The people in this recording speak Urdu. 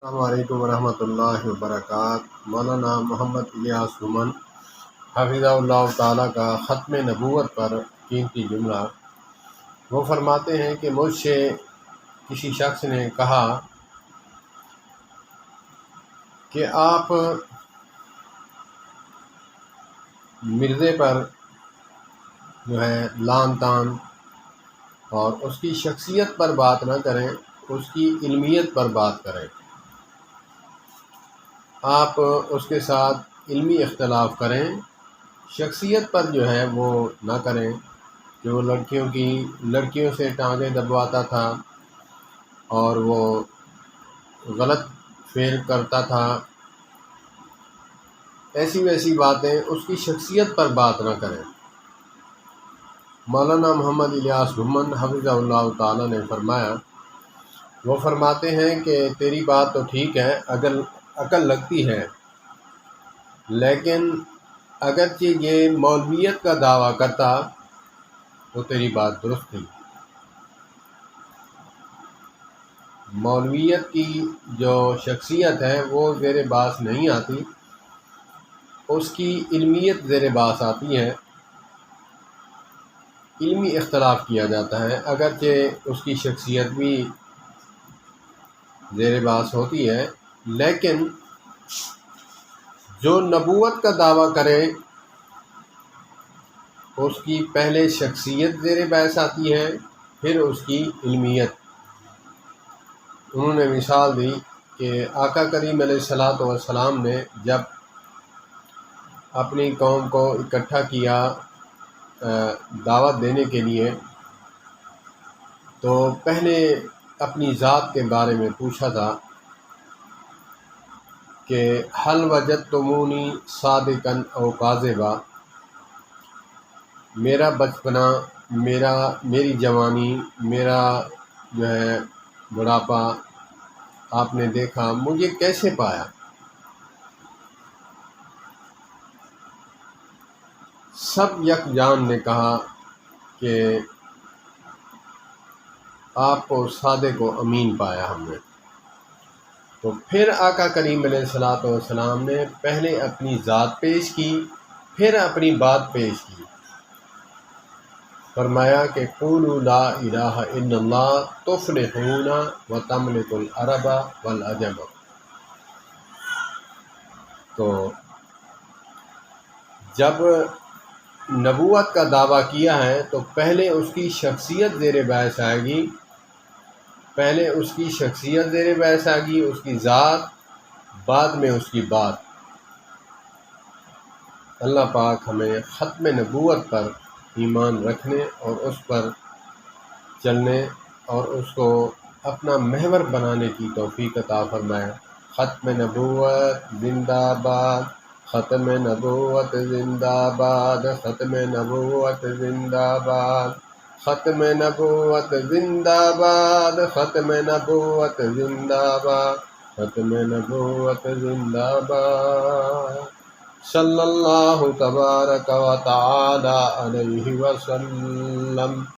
السلام علیکم ورحمۃ اللہ وبرکاتہ۔ مولانا محمد الیاس گھمن حفظہ اللہ تعالیٰ کا ختم نبوت پر قیمتی جملہ۔ وہ فرماتے ہیں کہ مجھ سے کسی شخص نے کہا کہ آپ مرزے پر جو ہے لان تان اور اس کی شخصیت پر بات نہ کریں، اس کی علمیت پر بات کریں۔ آپ اس کے ساتھ علمی اختلاف کریں، شخصیت پر جو ہے وہ نہ کریں کہ وہ لڑکیوں سے ٹانگیں دبواتا تھا اور وہ غلط فعل کرتا تھا، ایسی ویسی باتیں اس کی شخصیت پر بات نہ کریں۔ مولانا محمد الیاس گھمن حفظہ اللہ تعالیٰ نے فرمایا، وہ فرماتے ہیں کہ تیری بات تو ٹھیک ہے، عقل لگتی ہے، لیکن اگرچہ یہ مولویت کا دعویٰ کرتا تو تیری بات درست تھی۔ مولویت کی جو شخصیت ہے وہ زیر باس نہیں آتی، اس کی علمیت زیر باس آتی ہے، علمی اختلاف کیا جاتا ہے، اگرچہ اس کی شخصیت بھی زیر باس ہوتی ہے، لیکن جو نبوت کا دعویٰ کرے اس کی پہلے شخصیت زیر بحث آتی ہے، پھر اس کی علمیت۔ انہوں نے مثال دی کہ آقا کریم علیہ الصلوۃ والسلام نے جب اپنی قوم کو اکٹھا کیا دعوت دینے کے لیے، تو پہلے اپنی ذات کے بارے میں پوچھا تھا کہ حل وجدتمونی صادقا او کاذبا، میرا بچپنا، میری جوانی، میرا جو ہے بڑھاپا آپ نے دیکھا، مجھے کیسے پایا؟ سب یکجان نے کہا کہ آپ کو صادق و امین پایا ہم نے۔ تو پھر آقا کریم علیہ الصلوۃ والسلام نے پہلے اپنی ذات پیش کی، پھر اپنی بات پیش کی۔ فرمایا کہ قولوا لا الہ الا اللہ تفلحون وتملک العرب والعجم۔ تو جب نبوت کا دعویٰ کیا ہے تو پہلے اس کی شخصیت زیر بحث آئے گی، اس کی ذات، بعد میں اس کی بات۔ اللہ پاک ہمیں ختم نبوت پر ایمان رکھنے اور اس پر چلنے اور اس کو اپنا محور بنانے کی توفیق عطا فرمائے۔ ختم نبوت زندہ باد، ختم نبوت زندہ باد، ختم نبوت زندہ باد، ختم نبوت زندہ باد، ختم نبوت زندہ باد، ختم نبوت زندہ باد۔ صلی اللہ تبارک و تعالی علیہ وسلم۔